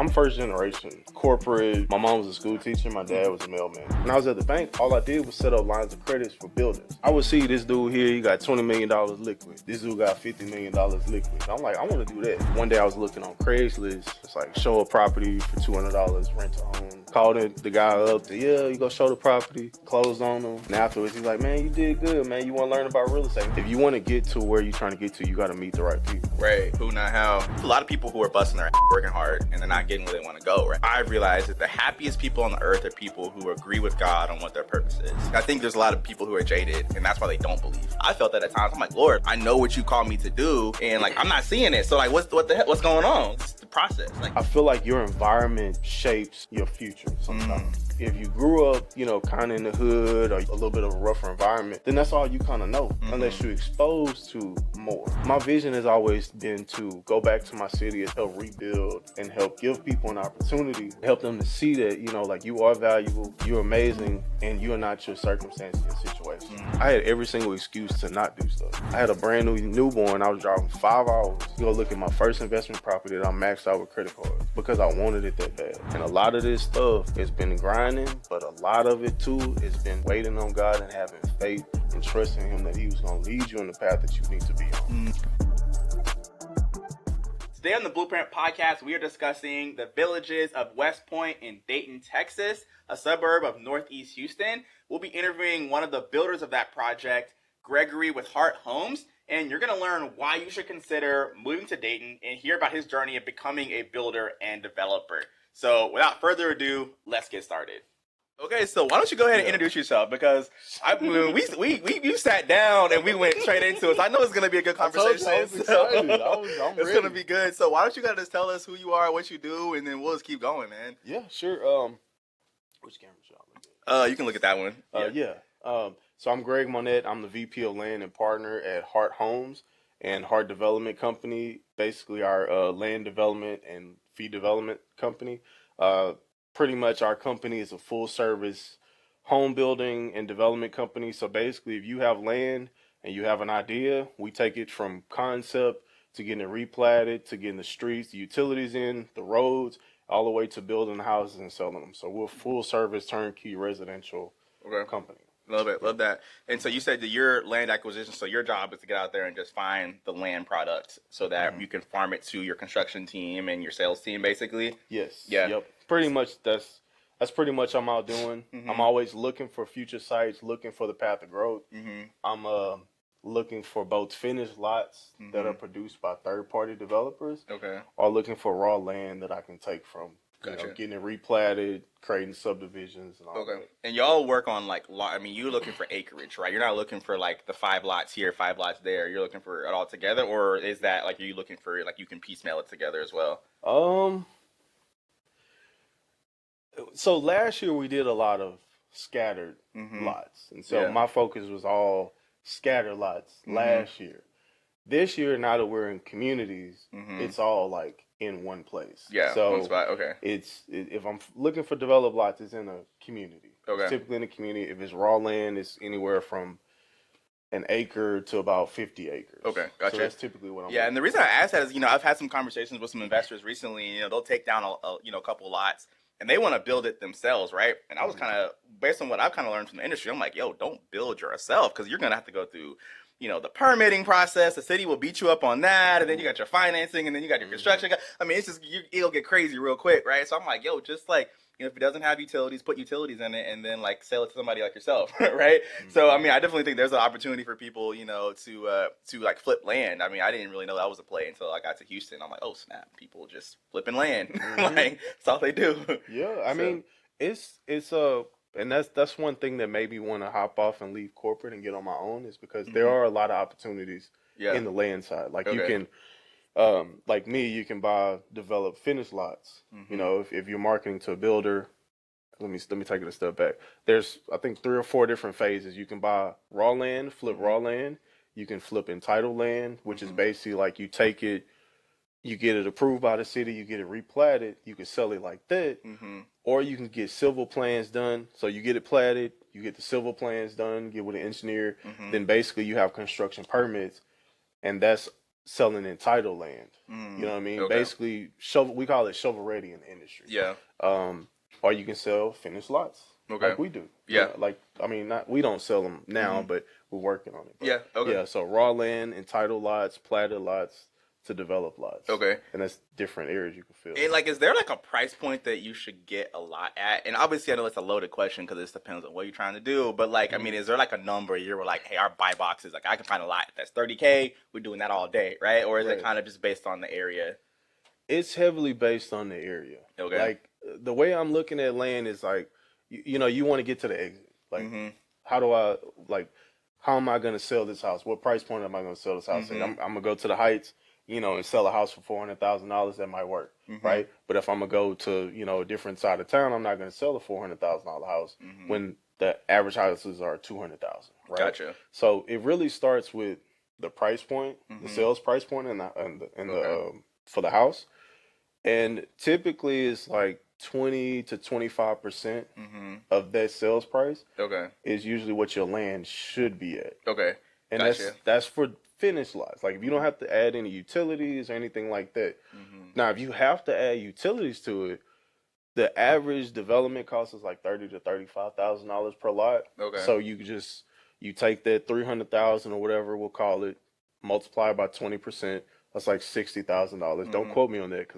I'm first generation corporate. My mom was a school teacher. My dad was a mailman. When I was at the bank, all I did was set up lines of credits for buildings. I would see this dude here, he got $20 million liquid. This dude got $50 million liquid. I'm like, I want to do that. One day I was looking on Craigslist. It's like, show a property for $200, rent a home. Called the guy up. You go show the property. Closed on him. And afterwards, he's like, man, you did good, man. You want to learn about real estate. If you want to get to where you're trying to get to, you got to meet the right people. Right. Who, not how. A lot of people who are busting their ass, working hard, and they're not getting where they want to go, right? I've realized that the happiest people on the earth are people who agree with God on what their purpose is. I think there's a lot of people who are jaded, and that's why they don't believe. I felt that at times. I'm like, Lord, I know what you called me to do, and like, I'm not seeing it. So like, what the heck? What's going on? It's the process. Like, I feel like your environment shapes your future sometimes. If you grew up, kind of in the hood or a little bit of a rougher environment, then that's all you kind of know, unless you're exposed to more. My vision has always been to go back to my city and help rebuild and help give people an opportunity, help them to see that, like you are valuable, you're amazing, and you're not your circumstance and situation. I had every single excuse to not do stuff. I had a brand new newborn. I was driving 5 hours to go look at my first investment property that I maxed out with credit cards because I wanted it that bad. And a lot of this stuff has been grinding, but a lot of it too has been waiting on God and having faith and trusting Him that He was going to lead you in the path that you need to be on. Today on the Blueprint Podcast, we are discussing the villages of West Point in Dayton, Texas, a suburb of Northeast Houston. We'll be interviewing one of the builders of that project, Gregory with Hart Homes, and you're going to learn why you should consider moving to Dayton and hear about his journey of becoming a builder and developer. So without further ado, let's get started. Okay, so why don't you go ahead and introduce yourself? Because we sat down and we went straight into it. So I know it's going to be a good conversation. I was excited. I'm it's going to be good. So why don't you guys just tell us who you are, what you do, and then we'll just keep going, man. Yeah, sure. Which camera should I look at? You can look at that one. So I'm Greg Monette. I'm the VP of Land and Partner at Hart Homes and Hart Development Company. Basically, our land development and fee development company. Pretty much our company is a full service home building and development company. So basically, if you have land and you have an idea, we take it from concept to getting it replatted, to getting the streets, the utilities in, the roads, all the way to building houses and selling them. So we're a full service turnkey residential company. Love it. Love that. And so you said that your land acquisition, so your job is to get out there and just find the land product so that you can farm it to your construction team and your sales team, basically? Yes. Yeah. Yep. Pretty much that's pretty much what I'm out doing. I'm always looking for future sites, looking for the path of growth. I'm looking for both finished lots that are produced by third-party developers or looking for raw land that I can take from getting it replatted, creating subdivisions and all that. And y'all work on you're looking for acreage, right? You're not looking for like the 5 lots here, 5 lots there. You're looking for it all together, or is that like, are you looking for like you can piecemeal it together as well? So last year we did a lot of scattered lots. And so my focus was all scattered lots last year. This year, now that we're in communities, it's all like in one place. Yeah, so one spot. if I'm looking for developed lots, it's in a community. It's typically in a community. If it's raw land, it's anywhere from an acre to about 50 acres. Okay, gotcha. So that's typically what I'm looking and the reason I asked that is, I've had some conversations with some investors recently. They'll take down a couple lots and they want to build it themselves, right? And I was kind of, based on what I've kind of learned from the industry, I'm like, yo, don't build yourself because you're going to have to go through the permitting process. The city will beat you up on that, and then you got your financing, and then you got your construction. I mean, it's just it'll get crazy real quick, right? So I'm like, yo, just like if it doesn't have utilities, put utilities in it, and then like sell it to somebody like yourself, right? So I mean, I definitely think there's an opportunity for people, to like flip land. I mean, I didn't really know that was a play until I got to Houston. I'm like, oh snap, people just flipping land, like that's all they do. Yeah, I mean, it's and that's one thing that made me want to hop off and leave corporate and get on my own is because there are a lot of opportunities in the land side. Like you can, like me, you can develop finished lots. If you're marketing to a builder, let me take it a step back. There's, I think, 3 or 4 different phases. You can buy raw land, flip raw land. You can flip entitled land, which is basically like you take it, you get it approved by the city, you get it replatted, you can sell it like that, or you can get civil plans done. So you get it platted, you get the civil plans done, get with an engineer, then basically you have construction permits, and that's selling entitled land. You know what I mean? Okay. Basically, we call it shovel ready in the industry. Yeah. Or you can sell finished lots, Okay. like we do. Yeah. You know, like, I mean, not we don't sell them now, but we're working on it. But Yeah. Okay. Yeah. So raw land, entitled lots, platted lots to develop lots. Okay. And that's different areas you can fill. And like, is there like a price point that you should get a lot at? And obviously, I know it's a loaded question because it depends on what you're trying to do. But like, I mean, is there like a number you're like, hey, our buy box is like, I can find a lot that's $30K. We're doing that all day, right? Or is it kind of just based on the area? It's heavily based on the area. Okay. Like the way I'm looking at land is like, you know, you want to get to the exit. Like, how am I going to sell this house? What price point am I going to sell this house at? I'm going to go to the Heights, you know, and sell a house for $400,000. That might work, right? But if I'm going to go to, you know, a different side of town, I'm not going to sell a $400,000 house when the average houses are $200,000, right? Gotcha. So it really starts with the price point, the sales price point, and the for the house. And typically it's like 20 to 25% of that sales price is usually what your land should be at. Okay. And that's for finished lots. Like if you don't have to add any utilities or anything like that. Now, if you have to add utilities to it, the average development cost is like $30,000 to $35,000 per lot. Okay. So you take that 300,000 or whatever we'll call it, multiply by 20%. That's like $60,000. Don't quote me on that,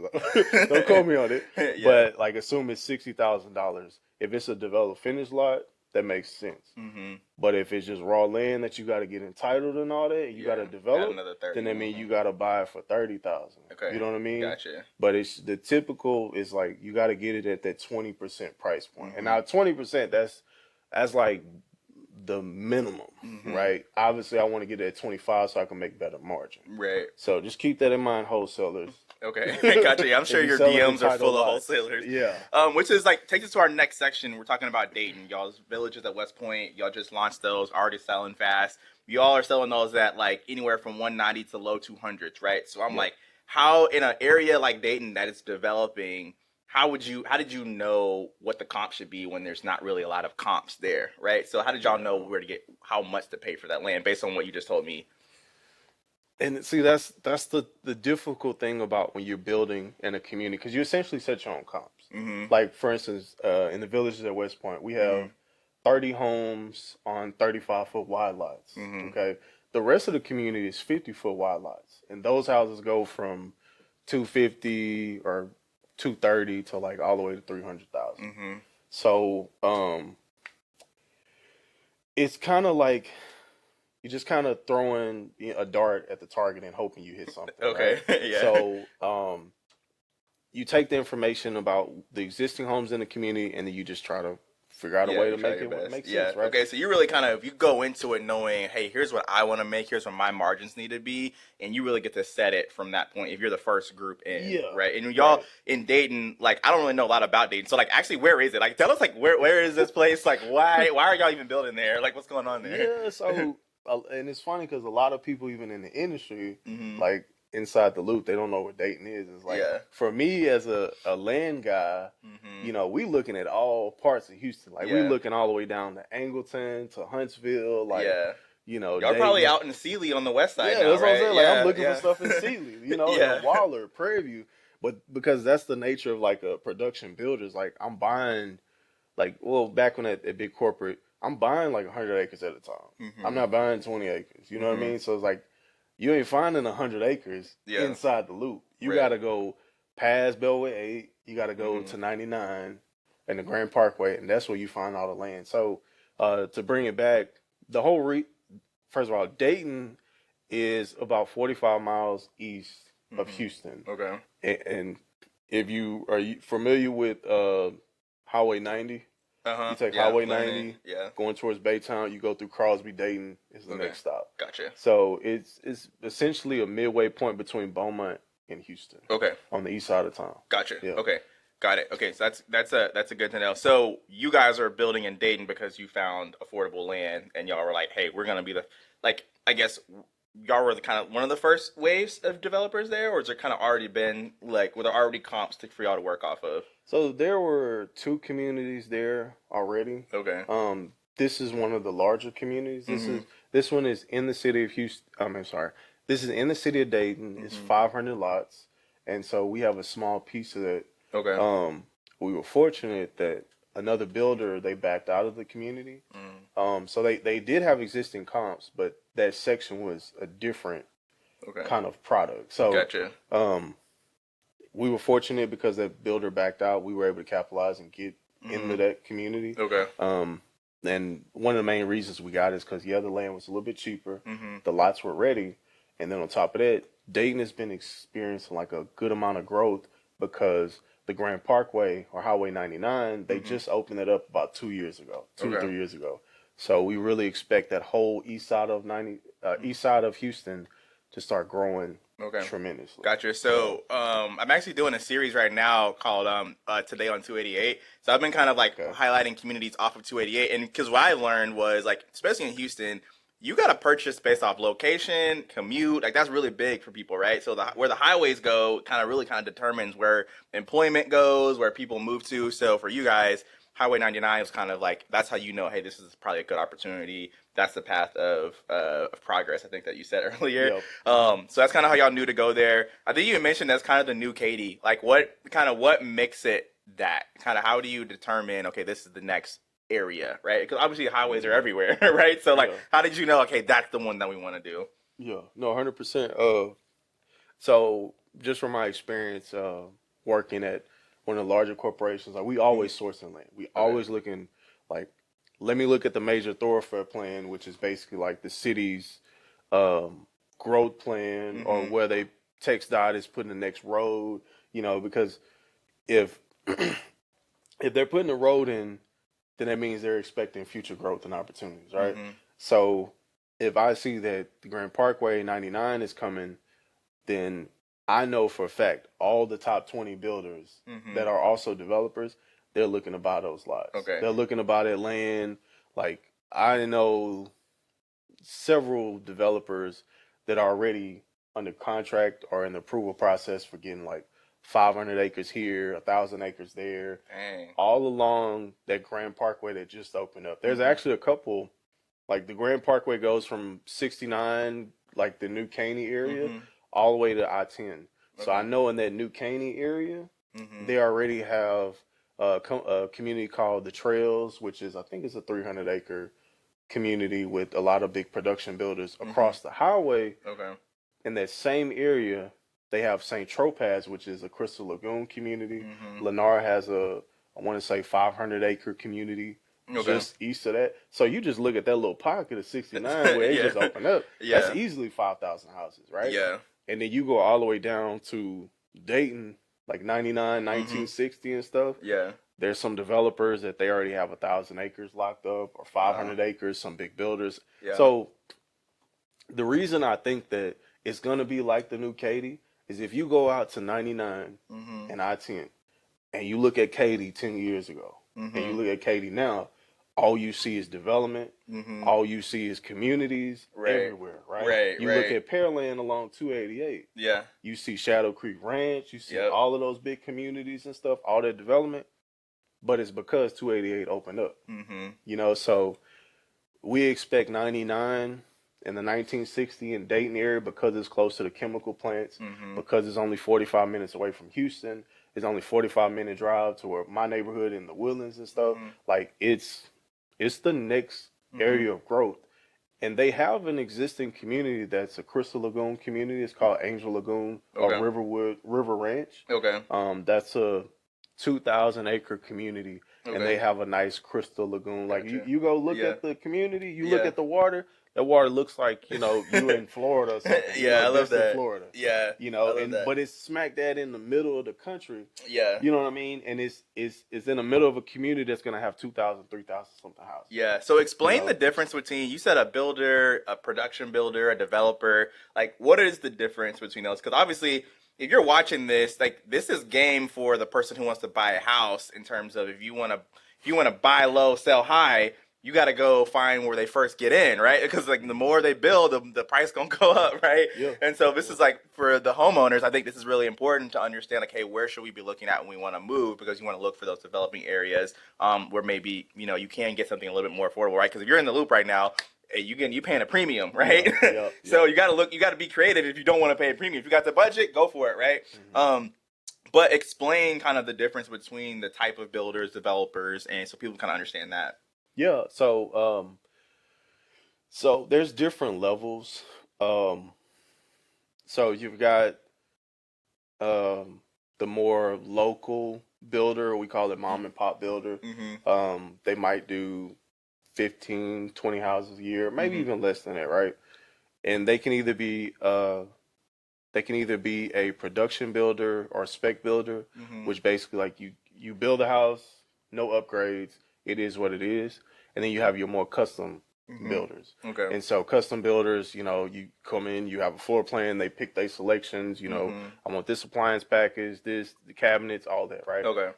don't quote me on it. Yeah. But like, assume it's $60,000. If it's a developed finished lot, that makes sense. But if it's just raw land that you got to get entitled and all that, and you got to develop, then that means you got to buy it for $30,000. Okay. You know what I mean? Gotcha. But it's the typical is like you got to get it at that 20% price point. And now 20%, that's like the minimum, right? Obviously, I want to get it at 25 so I can make better margin. Right. So just keep that in mind, wholesalers. Okay, gotcha. I'm sure your DMs are full of wholesalers. Yeah. Which is like takes us to our next section. We're talking about Dayton. Y'all's villages at West Point. Y'all just launched those, already selling fast. Y'all are selling those at like anywhere from 190 to low 200s, right? So I'm like, how in an area like Dayton that is developing, how did you know what the comp should be when there's not really a lot of comps there, right? So how did y'all know where to get, how much to pay for that land based on what you just told me? And see, that's the difficult thing about when you're building in a community, because you essentially set your own comps. Like, for instance, in the villages at West Point, we have 30 homes on 35-foot wide lots, okay? The rest of the community is 50-foot wide lots, and those houses go from 250 or 230 to like all the way to 300,000. So it's kind of like you're just kind of throwing a dart at the target and hoping you hit something. Okay. Right? Yeah. So you take the information about the existing homes in the community and then you just try to figure out a way to make it make sense, right? Okay, so you really kind of, you go into it knowing, hey, here's what I want to make, here's what my margins need to be, and you really get to set it from that point if you're the first group in, right? And y'all in Dayton, like, I don't really know a lot about Dayton, so like, actually, where is it? Like, tell us, like, where is this place? Like, why are y'all even building there? Like, what's going on there? Yeah, so, and it's funny because a lot of people even in the industry, like, inside the loop, they don't know what Dayton is. It's like, for me as a land guy, you know, we looking at all parts of Houston. Like, we looking all the way down to Angleton, to Huntsville, like, you know. Y'all probably out in Sealy on the west side now, that's right? what I'm saying. Like, I'm looking for stuff in Sealy, you know, in Waller, Prairie View. But because that's the nature of, like, a production builder, is like, I'm buying, like, well, back when at big corporate, I'm buying, like, 100 acres at a time. I'm not buying 20 acres, you know what I mean? So it's like, you ain't finding 100 acres inside the loop. You got to go past Bellway 8. You got to go to 99 and the Grand Parkway, and that's where you find all the land. So to bring it back, the whole first of all, Dayton is about 45 miles east of Houston. Okay. And if you are familiar with Highway 90, you take Highway 90, going towards Baytown, you go through Crosby, Dayton is the next stop. Gotcha. So it's essentially a midway point between Beaumont and Houston. Okay. On the east side of town. Gotcha. Yeah. Okay. Got it. Okay, so that's a good to know. So you guys are building in Dayton because you found affordable land, and y'all were like, hey, we're gonna be the, like, I guess y'all were the kind of one of the first waves of developers there, or has there kind of already been, like, were there already comps for y'all to work off of? So there were 2 communities there already. Okay. This is one of the larger communities. This one is in the city of Houston. This is in the city of Dayton. It's 500 lots, and so we have a small piece of it. Okay. We were fortunate that another builder, they backed out of the community. So they did have existing comps, but that section was a different Okay. kind of product. So Gotcha. we were fortunate because that builder backed out. We were able to capitalize and get into that community. Okay. And one of the main reasons we got is because the other land was a little bit cheaper. The lots were ready. And then on top of that, Dayton has been experiencing like a good amount of growth because the Grand Parkway or Highway 99, they just opened it up about 2 years ago, two or 3 years ago. So we really expect that whole east side of Houston to start growing tremendously. Gotcha. So I'm actually doing a series right now called Today on 288. So I've been kind of like highlighting communities off of 288. And because what I learned was like, especially in Houston, you got to purchase based off location, commute. Like that's really big for people, right? So where the highways go kind of determines where employment goes, where people move to. So for you guys, Highway 99 is kind of like, that's how you know, hey, this is probably a good opportunity. That's the path of progress, I think that you said earlier. Yep. So that's kind of how y'all knew to go there. I think you mentioned that's kind of the new Katy. Like what makes it that? Kind of how do you determine, okay, this is the next area, right? Because obviously highways are everywhere, right? So like, how did you know, okay, that's the one that we want to do? Yeah, no, 100%. So just from my experience working at one of the larger corporations, like we always sourcing land. We always looking like, let me look at the major thoroughfare plan, which is basically like the city's growth plan or where they TxDOT is putting the next road, because if if they're putting a road in, then that means they're expecting future growth and opportunities, right? So if I see that the Grand Parkway 99 is coming, then I know for a fact all the top 20 builders that are also developers, they're looking to buy those lots. Okay. They're looking to buy that land. Like I know several developers that are already under contract or in the approval process for getting like 500 acres here, 1,000 acres there, all along that Grand Parkway that just opened up. There's actually a couple, like the Grand Parkway goes from 69, like the New Caney area, all the way to I-10. So I know in that New Caney area, they already have a community called The Trails, which is, I think it's a 300-acre community with a lot of big production builders across the highway. In that same area, they have St. Tropez, which is a Crystal Lagoon community. Lennar has I want to say 500-acre community just east of that. So you just look at that little pocket of 69 where it just opened up. That's easily 5,000 houses, right? Yeah. And then you go all the way down to Dayton, like 99, 1960 and stuff. Yeah. There's some developers that they already have 1,000 acres locked up or 500 acres, some big builders. Yeah. So the reason I think that it's going to be like the new Katy is if you go out to 99 and I-10 and you look at Katy 10 years ago and you look at Katy now, all you see is development. All you see is communities everywhere, right? You look at Pearland along 288. Yeah. You see Shadow Creek Ranch. You see all of those big communities and stuff, all that development. But it's because 288 opened up. So we expect 99 in the 1960 in Dayton area because it's close to the chemical plants, because it's only 45 minutes away from Houston. It's only 45-minute drive to where my neighborhood in the Woodlands and stuff. Like it's the next area of growth. And they have an existing community that's a Crystal Lagoon community. It's called Angel Lagoon or River Ranch. That's a 2,000-acre community, and they have a nice Crystal Lagoon. Like you go look at the community, you look at the water. That water looks like you in Florida or something. I love that. Florida. But it's smack dab in the middle of the country. You know what I mean? And it's in the middle of a community that's gonna have 2,000, 3,000 something houses. Yeah. So explain the difference between, you said a builder, a production builder, a developer. Like, what is the difference between those? Because obviously, if you're watching this, like, this is game for the person who wants to buy a house. In terms of if you want to buy low, sell high, you got to go find where they first get in, right? Because like the more they build, the price gonna go up, right? And so this is like for the homeowners. I think this is really important to understand. Like, hey, where should we be looking at when we want to move? Because you want to look for those developing areas where maybe you can get something a little bit more affordable, right? Because if you're in the loop right now, hey, you paying a premium, right? Yeah. So you got to be creative if you don't want to pay a premium. If you got the budget, go for it, right? But explain kind of the difference between the type of builders, developers, and so people kind of understand that. Yeah. So there's different levels. Um, so you've got the more local builder, we call it mom and pop builder. They might do 15, 20 houses a year, maybe even less than that, right? And they can either be a production builder or spec builder, which basically like you build a house, no upgrades, it is what it is. And then you have your more custom builders. Okay. And so custom builders, you come in, you have a floor plan, they pick their selections, I want this appliance package, the cabinets, all that, right? Okay.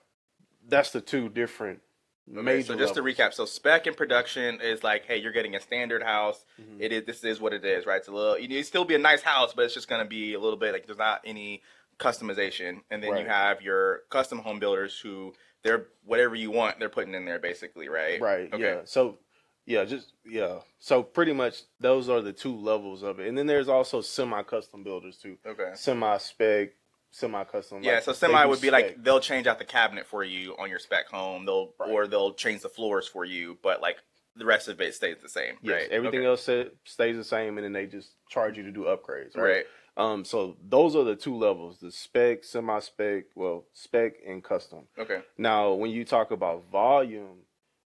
That's the two different major so just levels. to recap, so spec and production is like, hey, you're getting a standard house. This is what it is, right? It's a little, it still be a nice house, but it's just going to be a little bit like there's not any customization. And then you have your custom home builders who they're whatever you want, they're putting in there basically, right? Right. Okay. Yeah. So pretty much those are the two levels of it. And then there's also semi-custom builders too. Okay. Semi-spec, semi-custom. Yeah, like, so semi would be spec. like they'll change out the cabinet for you on your spec home. Or they'll change the floors for you, but like the rest of it stays the same. Yes, right? everything else stays the same, and then they just charge you to do upgrades. Right. So those are the two levels: the spec, semi-spec, spec and custom. Okay. Now, when you talk about volume,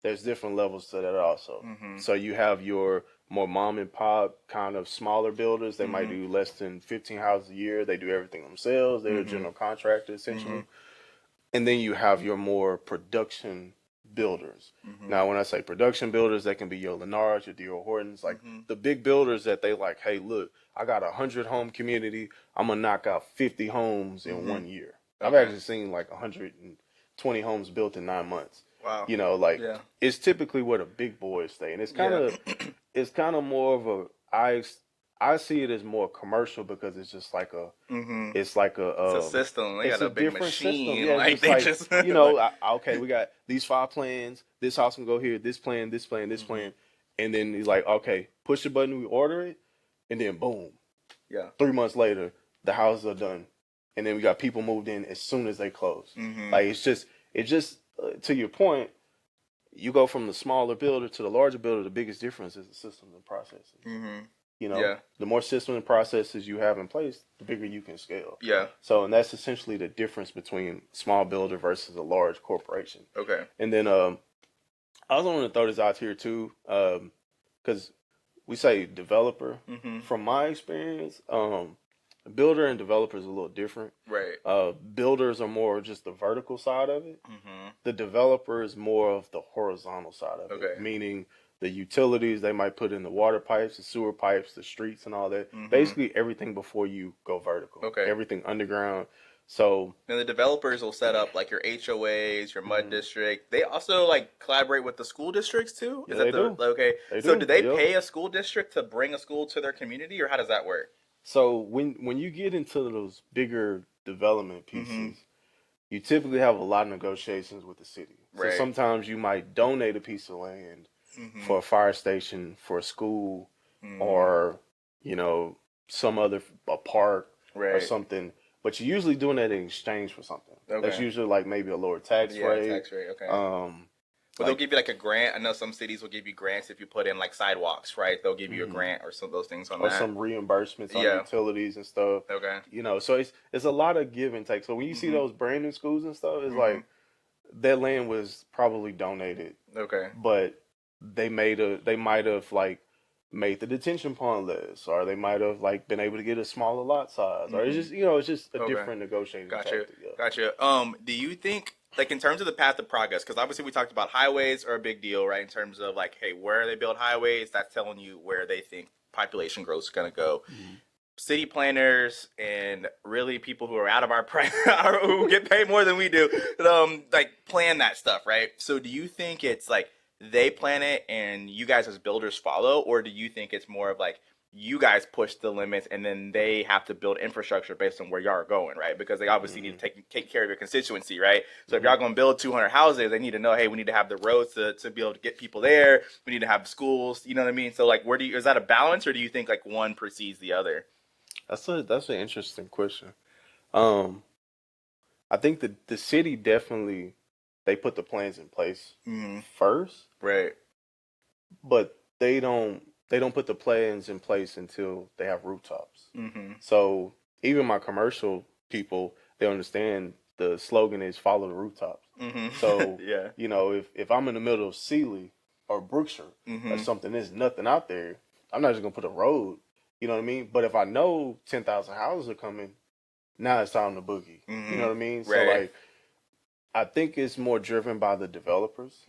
there's different levels to that also. So you have your more mom and pop kind of smaller builders. They might do less than 15 houses a year. They do everything themselves. They're a general contractor essentially. And then you have your more production builders. Now, when I say production builders, that can be your Lennar's, your D.R. Hortons, like the big builders that they like, hey, look, I got 100 home community. I'm going to knock out 50 homes in 1 year. I've actually seen like 120 homes built in 9 months. Wow. It's typically where the big boys stay. And it's kind of more of I see it as more commercial because it's just like it's like it's a system. They it's got a big different machine. system. Yeah, like they just okay, we got these 5 plans. This house can go here. This plan, this plan, this plan, and then he's like, okay, push the button, we order it, and then boom, 3 months later, the houses are done, and then we got people moved in as soon as they close. Like it's just to your point. You go from the smaller builder to the larger builder. The biggest difference is the systems and processes. The more systems and processes you have in place, the bigger you can scale. Yeah. So, and that's essentially the difference between small builder versus a large corporation. Okay. And then I also want to throw this out here too, because we say developer. From my experience, builder and developer is a little different. Right. Builders are more just the vertical side of it. The developer is more of the horizontal side of it, meaning the utilities they might put in the water pipes, the sewer pipes, the streets, and all that. Basically, everything before you go vertical. Okay. Everything underground. So and the developers will set up like your HOAs, your mud district. They also like collaborate with the school districts too. Yeah, they do. Okay. They so do. do they pay a school district to bring a school to their community, or how does that work? So when you get into those bigger development pieces, you typically have a lot of negotiations with the city. So sometimes you might donate a piece of land for a fire station, for a school, or some other a park or something. But you're usually doing that in exchange for something. That's usually like maybe a lower tax rate. Tax rate. Okay. But they'll give you like a grant. I know some cities will give you grants if you put in like sidewalks, right? They'll give you a grant or some of those things on that. Or some reimbursements on utilities and stuff. Okay. So it's a lot of give and take. So when you see those brand new schools and stuff, it's like that land was probably donated. Okay. But they might have like made the detention pond less, or they might have like been able to get a smaller lot size, or it's just a different negotiating tactic. Gotcha. Do you think, like, in terms of the path of progress, because obviously we talked about highways are a big deal, right? In terms of like, hey, where they build highways, that's telling you where they think population growth is going to go. City planners and really people who are out of our price, who get paid more than we do, like plan that stuff, right? So do you think it's like they plan it and you guys as builders follow, or do you think it's more of like you guys push the limits, and then they have to build infrastructure based on where y'all are going, right? Because they obviously need to take care of your constituency, right? So if y'all going to build 200 houses, they need to know, hey, we need to have the roads to be able to get people there. We need to have schools, you know what I mean? So like, is that a balance, or do you think like one precedes the other? That's an interesting question. Um, I think the city definitely they put the plans in place first, Right. but they don't put the plans in place until they have rooftops. Mm-hmm. So even my commercial people, they understand the slogan is follow the rooftops. Mm-hmm. So Yeah. if I'm in the middle of Sealy or Brookshire or something, there's nothing out there. I'm not just gonna put a road. You know what I mean? But if I know 10,000 houses are coming, now it's time to boogie. You know what I mean? So Right. like, I think it's more driven by the developers,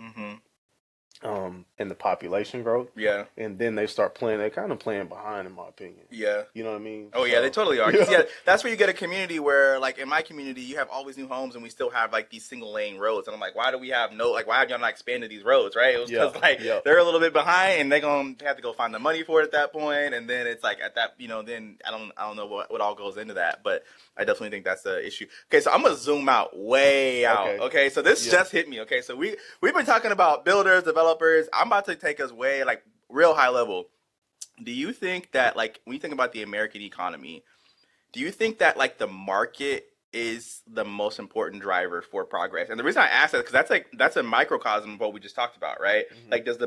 and the population growth. Yeah. And then they start playing. They kind of playing behind, in my opinion. Yeah. You know what I mean? Oh yeah, they totally are. 'Cause, yeah, that's where you get a community where, like in my community, you have all these new homes, and we still have like these single lane roads. And I'm like, why do we have why have y'all not expanded these roads? Right? It was because they're a little bit behind, and they're gonna have to go find the money for it at that point. And then it's like at that, then I don't know what all goes into that, but I definitely think that's the issue. Okay, so I'm gonna zoom out, way out. Okay, so this just hit me. Okay, so we've been talking about builders, developers. I'm about to take us way like real high level. Do you think that, like, when you think about the American economy, do you think that like the market is the most important driver for progress? And the reason I ask that is because that's a microcosm of what we just talked about, right? Like, does the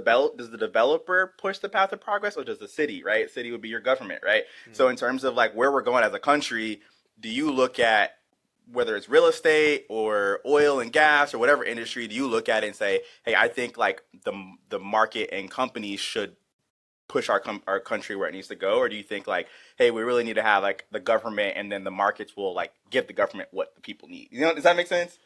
developer push the path of progress, or does the city, right? City would be your government, right? So in terms of like where we're going as a country, do you look at whether it's real estate or oil and gas or whatever industry, do you look at it and say, hey, I think like the market and companies should push our country where it needs to go? Or do you think like, hey, we really need to have like the government, and then the markets will like give the government what the people need? Does that make sense?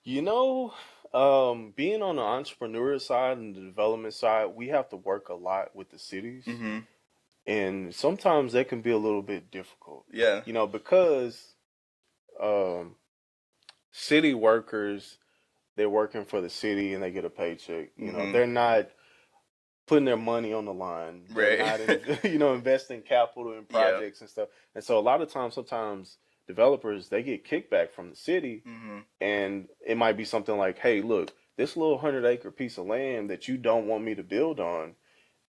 Being on the entrepreneurial side and the development side, we have to work a lot with the cities, and sometimes that can be a little bit difficult. Yeah. Because city workers, they're working for the city and they get a paycheck. They're not putting their money on the line. They're not, investing capital in projects and stuff. And so a lot of times, sometimes developers, they get kickback from the city, and it might be something like, hey, look, this little 100-acre piece of land that you don't want me to build on,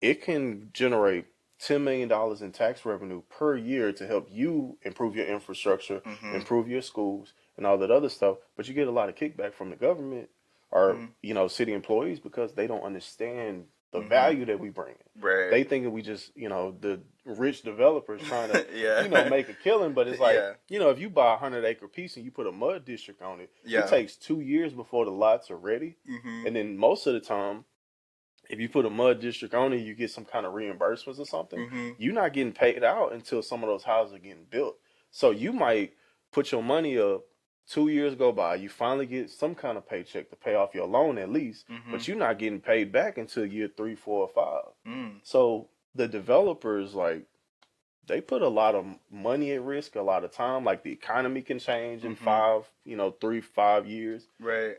it can generate $10 million in tax revenue per year to help you improve your infrastructure, improve your schools, and all that other stuff. But you get a lot of kickback from the government or, city employees, because they don't understand the value that we bring. Right. They thinking we just, the rich developers trying to, make a killing. But it's like, if you buy a 100-acre piece and you put a mud district on it, it takes 2 years before the lots are ready. And then most of the time, if you put a mud district on it, you get some kind of reimbursements or something. You're not getting paid out until some of those houses are getting built. So you might put your money up, 2 years go by, you finally get some kind of paycheck to pay off your loan at least, but you're not getting paid back until year 3, 4, or 5. So the developers, like, they put a lot of money at risk, a lot of time. Like, the economy can change in 3, 5 years. Right.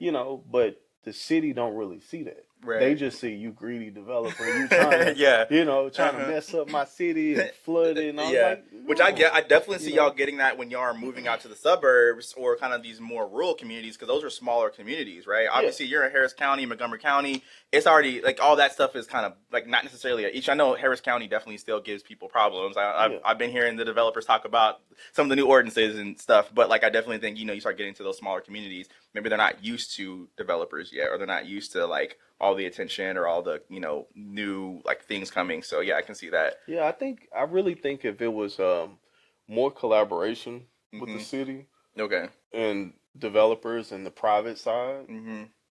But the city don't really see that. Right. They just see you greedy developer. You trying to, trying to mess up my city and flood it. And I'm like, no. Which I get. I definitely see y'all getting that when y'all are moving out to the suburbs or kind of these more rural communities, because those are smaller communities, right? Obviously, you're in Harris County, Montgomery County. It's already like all that stuff is kind of like not necessarily each. I know Harris County definitely still gives people problems. I've been hearing the developers talk about some of the new ordinances and stuff, but like I definitely think you start getting to those smaller communities. Maybe they're not used to developers yet, or they're not used to like all the attention or all the new like things coming. So yeah, I can see that. Yeah, I really think if it was more collaboration with the city, and developers and the private side,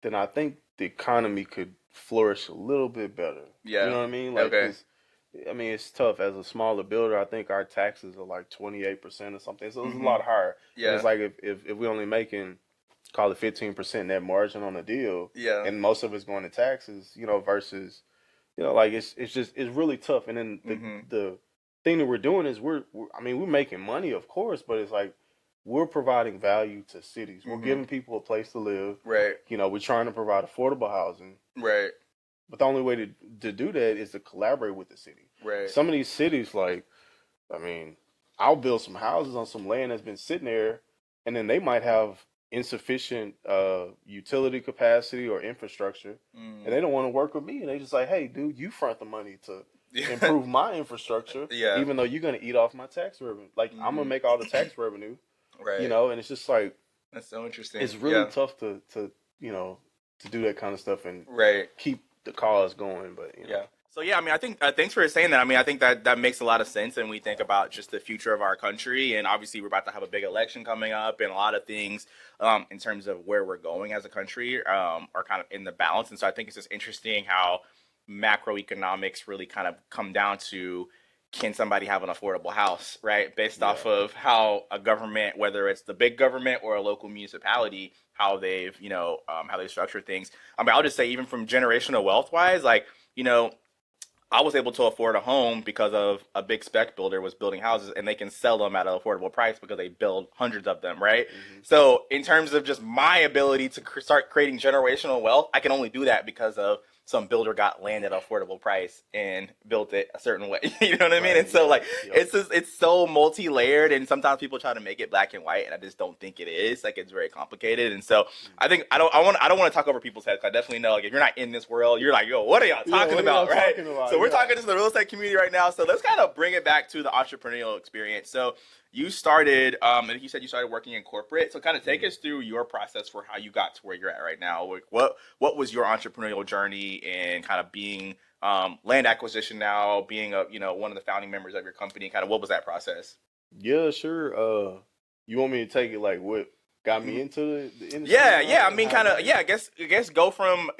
then I think the economy could flourish a little bit better. Yeah, you know what I mean? Like, it's tough as a smaller builder. I think our taxes are like 28% or something, so it's a lot higher. Yeah, and it's like if we're only making, call it 15% net margin on a deal, and most of it's going to taxes, versus, like it's really tough. And then the thing that we're doing is we're making money, of course, but it's like we're providing value to cities. We're giving people a place to live. Right. We're trying to provide affordable housing. Right. But the only way to do that is to collaborate with the city. Right. some of these cities, like, I mean, I'll build some houses on some land that's been sitting there, and then they might have insufficient utility capacity or infrastructure, and they don't want to work with me. And they just like, hey, dude, you front the money to Yeah. improve my infrastructure, Yeah. even though you're gonna eat off my tax revenue. Like, I'm gonna make all the tax revenue, Right. and it's just like That's so interesting. it's really tough to to do that kind of stuff and Right. keep the cause going. But Yeah. So yeah, I mean, I think thanks for saying that. I mean, I think that makes a lot of sense, and we think about just the future of our country, and obviously we're about to have a big election coming up, and a lot of things in terms of where we're going as a country are kind of in the balance. And so I think it's just interesting how macroeconomics really kind of come down to, can somebody have an affordable house, right? Based off of how a government, whether it's the big government or a local municipality, how they've how they structure things. I mean, I'll just say, even from generational wealth wise, like, I was able to afford a home because of a big spec builder was building houses, and they can sell them at an affordable price because they build hundreds of them, right? So in terms of just my ability to start creating generational wealth, I can only do that because of some builder got land at an affordable price and built it a certain way. You know what I mean? And so it's so multi-layered, and sometimes people try to make it black and white, and I just don't think it is. Like, it's very complicated. And so I think I don't want to talk over people's heads. I definitely know, like, if you're not in this world, you're like, yo, what are y'all talking about, right? So we're talking to the real estate community right now. So let's kind of bring it back to the entrepreneurial experience. So you started, and you said you started working in corporate. So kind of take us through your process for how you got to where you're at right now. Like, what was your entrepreneurial journey and kind of being land acquisition now, being one of the founding members of your company? Kind of what was that process? Yeah, sure. You want me to take it like what got me into the industry? Yeah. I mean, kind of. Yeah, I guess go from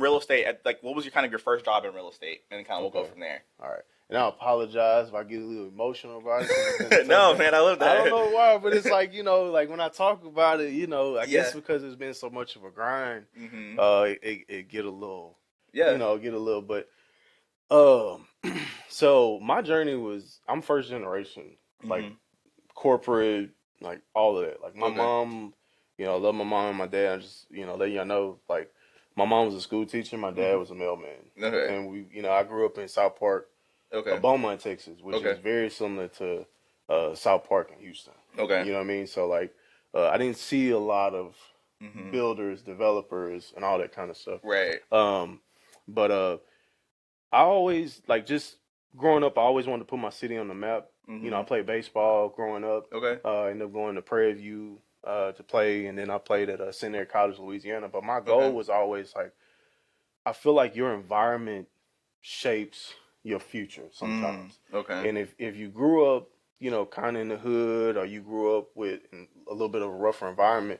real estate. Like, what was your first job in real estate, and kind of we'll go from there. All right. And I apologize if I get a little emotional about it. No, man, I love that. I don't know why, but it's like, like when I talk about it, I guess because it's been so much of a grind, it get a little, but so my journey was, I'm first generation, like corporate, like all of that. Like my mom, I love my mom and my dad. I just, let y'all know, like my mom was a school teacher, my dad was a mailman. Okay. And we, I grew up in South Park, Beaumont, Texas, which is very similar to South Park in Houston. Okay. You know what I mean? So like, I didn't see a lot of builders, developers, and all that kind of stuff. Right. But I always, like, just growing up, I always wanted to put my city on the map. I played baseball growing up. Okay. Ended up going to Prairie View to play, and then I played at Seminary College, Louisiana. But my goal was always, like, I feel like your environment shapes your future sometimes. Okay. And if you grew up, kind of in the hood, or you grew up with a little bit of a rougher environment,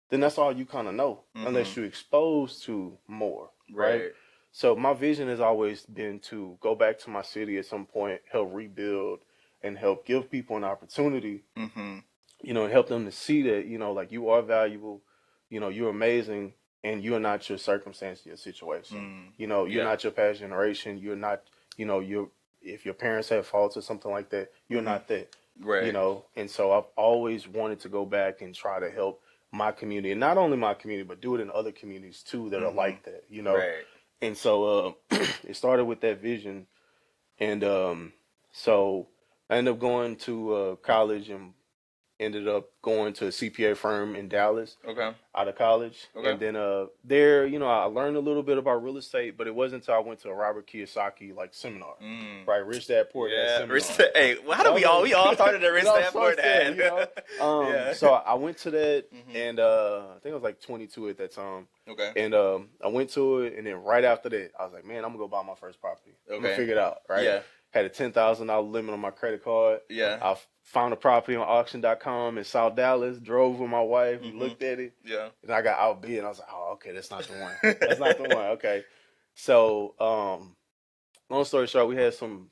then that's all you kind of know, unless you're exposed to more, right? So my vision has always been to go back to my city at some point, help rebuild, and help give people an opportunity, and help them to see that, like, you are valuable, you're amazing, and you're not your circumstance, your situation. You're not your past generation. You're not, if your parents have faults or something like that, you're not that. Right. And so I've always wanted to go back and try to help my community, and not only my community, but do it in other communities too that are like that, Right. And so it started with that vision, and so I ended up going to college and ended up going to a CPA firm in Dallas. Out of college. And then there, I learned a little bit about real estate, but it wasn't until I went to a Robert Kiyosaki seminar. Right, Rich Dad Poor Dad seminar. Hey, how do we all started at Rich Dad Poor Dad? So I went to that, and I think I was like 22 at that time. And I went to it, and then right after that, I was like, man, I'm gonna go buy my first property. I'm gonna figure it out, right? Had a $10,000 limit on my credit card. I found a property on auction.com in South Dallas, drove with my wife, we looked at it. And I got outbid, and I was like, oh, okay, that's not the one. That's not the one. Okay. So, long story short, we had some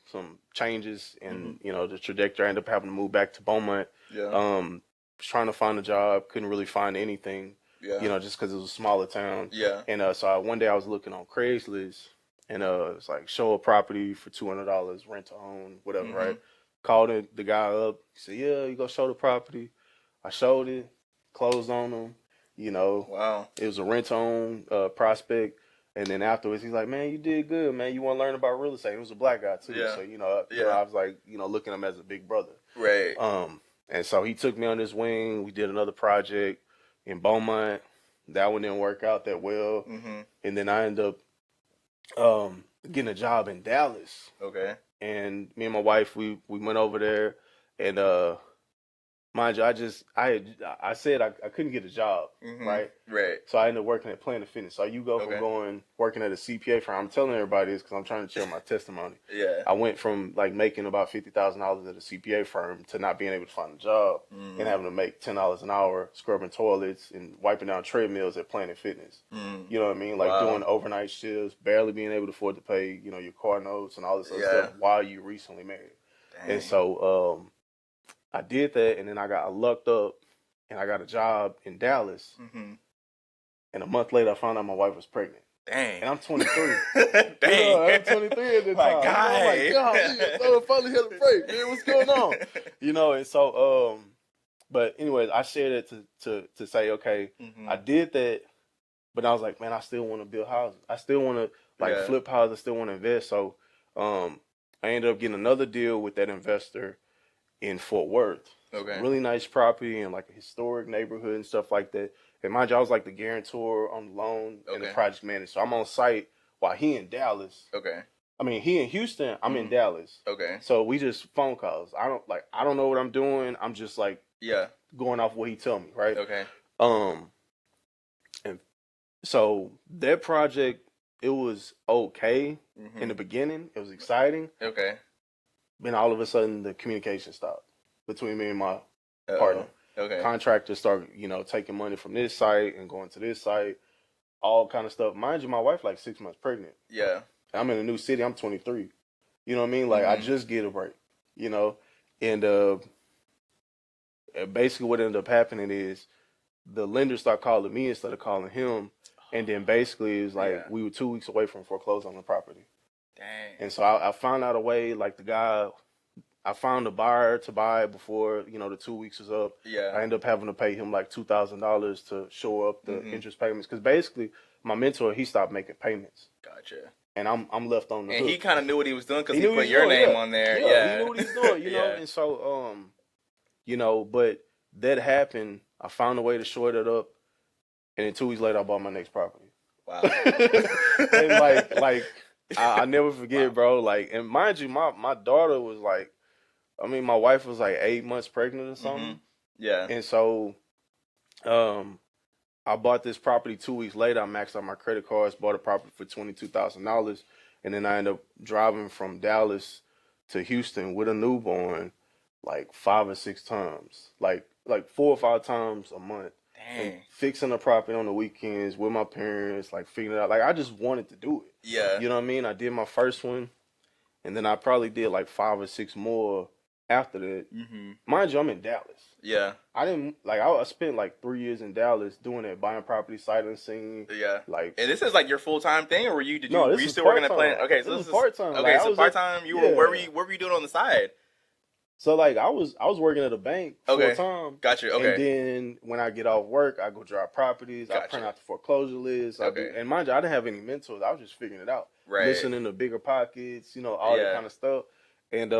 changes in, the trajectory. I ended up having to move back to Beaumont. Was trying to find a job, couldn't really find anything, just because it was a smaller town. And so one day I was looking on Craigslist, and it's like, show a property for $200, rent to own, whatever, right? Called the guy up. He said, yeah, you go show the property. I showed it, closed on him. Wow. It was a rent to own prospect. And then afterwards, he's like, man, you did good, man. You want to learn about real estate? It was a black guy too. Yeah. So, I was like, looking at him as a big brother. Right. And so he took me on this wing. We did another project in Beaumont. That one didn't work out that well. And then I ended up getting a job in Dallas. Okay. And me and my wife, we went over there, and mind you, I said I couldn't get a job, right? Right. So I ended up working at Planet Fitness. So you go from working at a CPA firm. I'm telling everybody this because I'm trying to share my testimony. Yeah. I went from like making about $50,000 at a CPA firm to not being able to find a job and having to make $10 an hour scrubbing toilets and wiping down treadmills at Planet Fitness. You know what I mean? Like doing overnight shifts, barely being able to afford to pay, your car notes and all this other stuff while you recently married. Dang. And so I did that, and then I lucked up, and I got a job in Dallas. And a month later, I found out my wife was pregnant. Dang. And I'm 23. Dang. I'm 23 at the My time. God. I'm like, God, I finally had a break, man. What's going on? And so, but anyways, I shared it to say, okay, I did that, but I was like, man, I still want to build houses. I still want to flip houses. I still want to invest. So, I ended up getting another deal with that investor in Fort Worth. Okay. Really nice property in like a historic neighborhood and stuff like that. And mind you, I was like the guarantor on the loan and the project manager. So I'm on site while he in Dallas. Okay. I mean, he in Houston, I'm in Dallas. Okay. So we just phone calls. I don't know what I'm doing. I'm just like going off what he tell me, right? Okay. And so that project, it was okay in the beginning. It was exciting. Okay. Then all of a sudden the communication stopped between me and my partner. Okay. Contractors start, taking money from this site and going to this site, all kind of stuff. Mind you, my wife like 6 months pregnant. Yeah. I'm in a new city. I'm 23. You know what I mean? Like I just get a break. And basically what ended up happening is the lender started calling me instead of calling him, and then basically it was like we were 2 weeks away from foreclosing on the property. Dang. And so I found out a way, like I found a buyer to buy it before, the 2 weeks was up. Yeah. I ended up having to pay him like $2,000 to show up the interest payments. Because basically, my mentor, he stopped making payments. Gotcha. And I'm left on the hook. And he kind of knew what he was doing because he put your name on there. Yeah, he knew what he was doing, you know. And so, but that happened. I found a way to short it up. And then 2 weeks later, I bought my next property. Wow. And I never forget, bro. Like, and mind you, my daughter was like, my wife was like 8 months pregnant or something. Yeah. And so, I bought this property 2 weeks later. I maxed out my credit cards, bought a property for $22,000. And then I ended up driving from Dallas to Houston with a newborn like 5 or 6 times, like 4 or 5 times a month. Dang. Fixing the property on the weekends with my parents, like figuring it out. Like I just wanted to do it. Yeah. You know what I mean? I did my first one, and then I probably did like 5 or 6 more after that. Mind you, I'm in Dallas. Yeah. I spent like 3 years in Dallas doing that, buying property, sight unseen. Yeah. Like, and this is like your full-time thing, or were you still working at Planet? Okay, so this is part-time. Okay, like, so part-time. What were you doing on the side? So like I was working at a bank full time. Gotcha. Okay. And then when I get off work, I go drive properties. Gotcha. I print out the foreclosure list. And mind you, I didn't have any mentors. I was just figuring it out. Right. Listening to Bigger Pockets, all that kind of stuff. And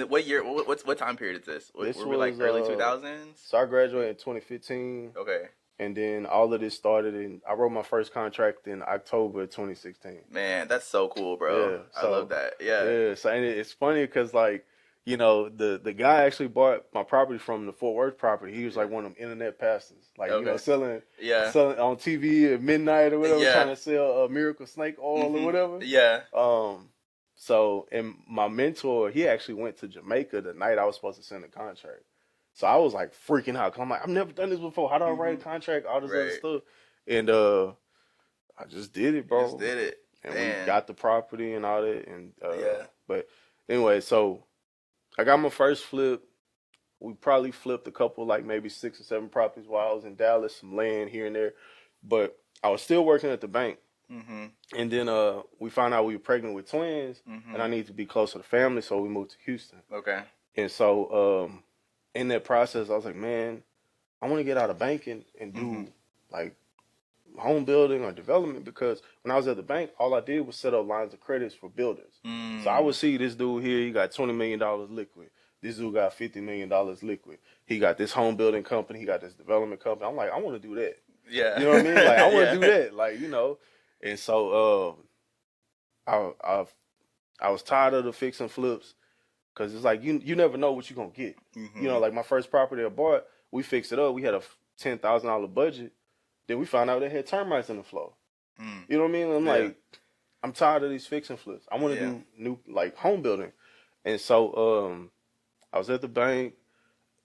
what year? What time period is this? This were we like early 2000s? So I graduated in 2015. Okay. And then all of this started I wrote my first contract in October 2016. Man, that's so cool, bro. Yeah, I love that. Yeah. Yeah. So and it's funny because like, the guy actually bought my property from the Fort Worth property. He was like one of them internet pastors, like selling on TV at midnight or whatever, trying to sell a miracle snake oil or whatever. Yeah. So and my mentor, he actually went to Jamaica the night I was supposed to send a contract. So I was like freaking out because I'm like, I've never done this before. How do I write a contract? All this other stuff. And I just did it, bro. You just did it. And we got the property and all that. And but anyway, so I got my first flip. We probably flipped a couple, like maybe 6 or 7 properties while I was in Dallas, some land here and there. But I was still working at the bank. And then we found out we were pregnant with twins, and I needed to be closer to family, so we moved to Houston. Okay. And so in that process, I was like, man, I want to get out of banking and do like home building or development, because when I was at the bank, all I did was set up lines of credits for builders. So I would see this dude here, he got $20 million liquid. This dude got $50 million liquid. He got this home building company. He got this development company. I'm like, I want to do that. Yeah. You know what I mean? Like, I want to Yeah. do that. Like, you know. And so I was tired of the fix and flips, because it's like you never know what you're going to get. Mm-hmm. You know, like my first property I bought, we fixed it up. We had a $10,000 budget. Then we found out they had termites in the floor. You know what I mean? I'm like, I'm tired of these fix and flips. I want to do new, like, home building. And so I was at the bank,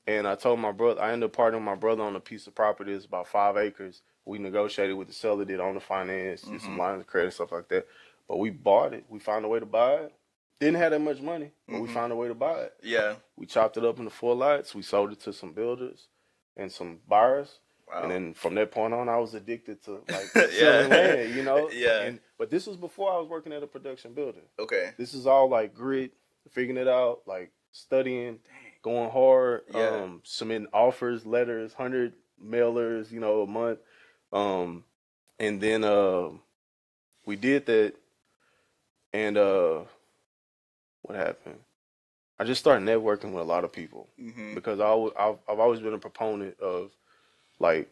and I told my brother, I ended up partnering with my brother on a piece of property. It's about 5 acres. We negotiated with the seller, did owner finance, did some lines of credit, stuff like that. But we bought it. We found a way to buy it. Didn't have that much money, but we found a way to buy it. Yeah. We chopped it up into 4 lots. We sold it to some builders and some buyers. Wow. And then from that point on, I was addicted to, like, selling land, you know? Yeah. But this was before I was working at a production building. Okay. This is all, like, grit, figuring it out, like, studying, going hard, submitting offers, letters, 100 mailers, you know, a month. And then we did that, and what happened? I just started networking with a lot of people, because I've always been a proponent of, like,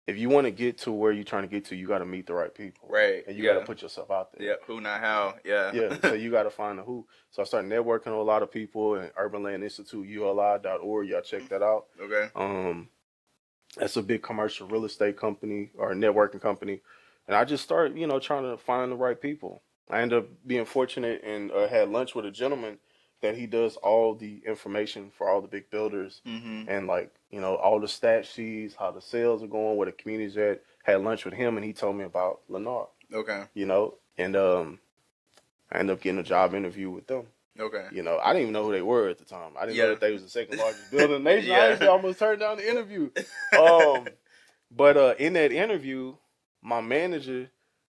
if you want to get to where you're trying to get to, you got to meet the right people. Right. And you got to put yourself out there. Yeah. Who, not how. Yeah. Yeah. So you got to find the who. So I started networking with a lot of people, and Urban Land Institute, ULI.org. Y'all check that out. Okay. That's a big commercial real estate company or networking company. And I just started, you know, trying to find the right people. I ended up being fortunate and had lunch with a gentleman that he does all the information for all the big builders, and, like, you know, all the stat sheets, how the sales are going, where the community's at. Had lunch with him, and he told me about Lennar. Okay. You know, and I ended up getting a job interview with them. Okay. You know, I didn't even know who they were at the time. I didn't know that they was the second largest builder in the nation. I actually almost turned down the interview. But in that interview, my manager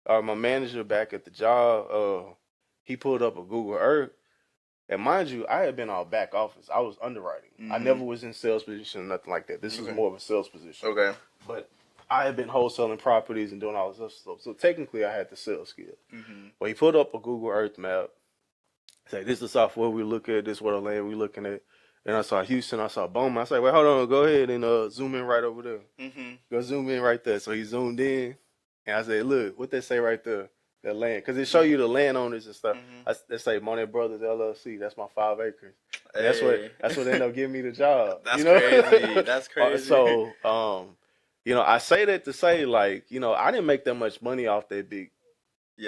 back at the job, he pulled up a Google Earth. And mind you, I had been all back office. I was underwriting. I never was in sales position, nothing like that. This was more of a sales position. Okay. But I had been wholesaling properties and doing all this other stuff. So technically, I had the sales skill. But he put up a Google Earth map. Say, this is the software we look at. This is what the land we looking at. And I saw Houston. I saw Beaumont. I said, wait, hold on. Go ahead and zoom in right over there. Go zoom in right there. So he zoomed in. And I said, look, what they say right there? That land. Because they show you the landowners and stuff. They say Monette Brothers LLC. That's my 5 acres. And that's what ended up giving me the job. That's, you know? crazy. That's crazy. So, you know, I say that to say, like, you know, I didn't make that much money off that big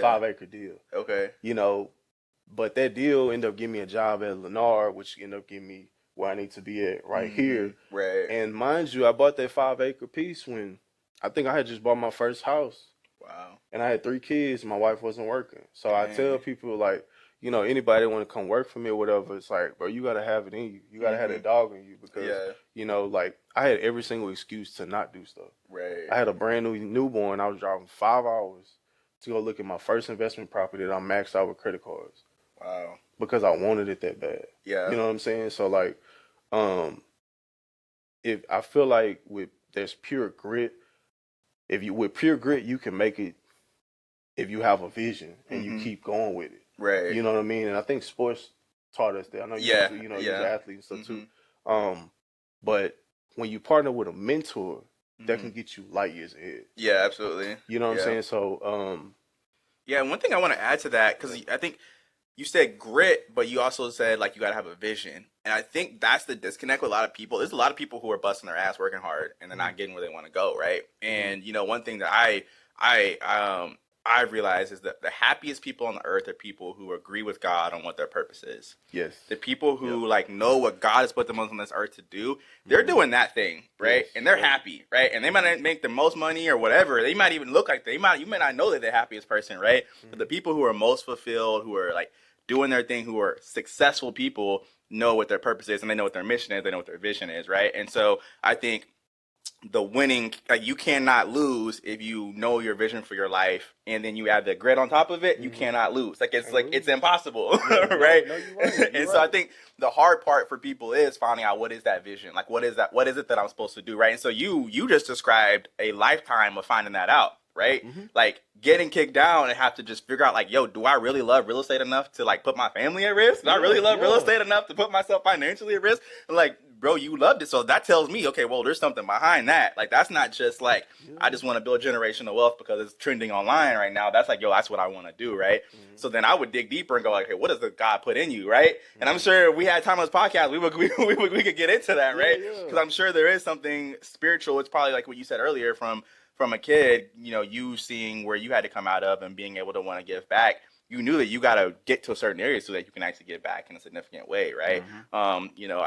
5 acre deal. Okay. You know, but that deal ended up giving me a job at Lennar, which ended up getting me where I need to be at right here. Right. And mind you, I bought that 5 acre piece when I think I had just bought my first house. Wow. And I had 3 kids. My wife wasn't working. So I tell people, like, you know, anybody that want to come work for me or whatever, it's like, bro, you got to have it in you. You got to have that dog in you, because, you know, like, I had every single excuse to not do stuff. Right. I had a brand new newborn. I was driving 5 hours to go look at my first investment property that I maxed out with credit cards. Wow. Because I wanted it that bad. Yeah. You know what I'm saying? So, like, if I feel like there's pure grit. With pure grit, you can make it if you have a vision and you keep going with it. Right. You know what I mean? And I think sports taught us that. I know you're an athlete and stuff too. But when you partner with a mentor, that can get you light years ahead. Yeah, absolutely. You know what I'm saying? So, yeah, one thing I want to add to that, because I think you said grit, but you also said, like, you got to have a vision. And I think that's the disconnect with a lot of people. There's a lot of people who are busting their ass, working hard, and they're not getting where they want to go, right? And, you know, one thing that I realize is that the happiest people on the earth are people who agree with God on what their purpose is. Yes. The people who like know what God has put them on this earth to do, they're doing that thing, right? Yes. And they're happy, right? And they might not make the most money or whatever. They might even look like you might not know that they're the happiest person, right? But the people who are most fulfilled, who are like doing their thing, who are successful people, know what their purpose is, and they know what their mission is, they know what their vision is, right? And so I think the winning, like, you cannot lose if you know your vision for your life, and then you add the grit on top of it. You cannot lose. Like, it's impossible, right? No, you're right. And so I think the hard part for people is finding out, what is that vision? Like, what is it that I'm supposed to do, right? And so you just described a lifetime of finding that out. right? Like getting kicked down and have to just figure out like, yo, do I really love real estate enough to like put my family at risk? Do I really love real estate enough to put myself financially at risk? And like, bro, you loved it. So that tells me, okay, well, there's something behind that. Like, that's not just like, I just want to build generational wealth because it's trending online right now. That's like, yo, that's what I want to do, right? So then I would dig deeper and go like, hey, what does the God put in you, right? And I'm sure we had time on this podcast, we could get into that, right? Because I'm sure there is something spiritual. It's probably like what you said earlier from a kid, you know, you seeing where you had to come out of and being able to want to give back. You knew that you got to get to a certain area so that you can actually give back in a significant way, right? You know,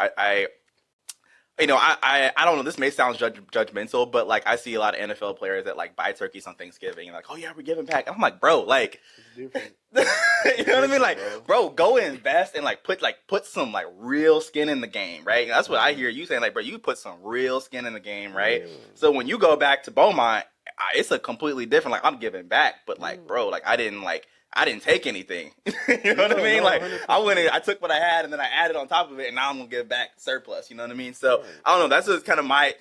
I don't know. This may sound judgmental, but like I see a lot of NFL players that like buy turkeys on Thanksgiving and like, oh yeah, we're giving back. And I'm like, bro, like, you know what I mean? Like, bro, go invest and like put some like real skin in the game, right? And that's what I hear you saying. Like, bro, you put some real skin in the game, right? So when you go back to Beaumont, it's a completely different. Like, I'm giving back, but like, bro, like I didn't take anything. You know what I mean? Like 100%. I took what I had and then I added on top of it and now I'm gonna give back surplus. You know what I mean? So I don't know. That's just kind of my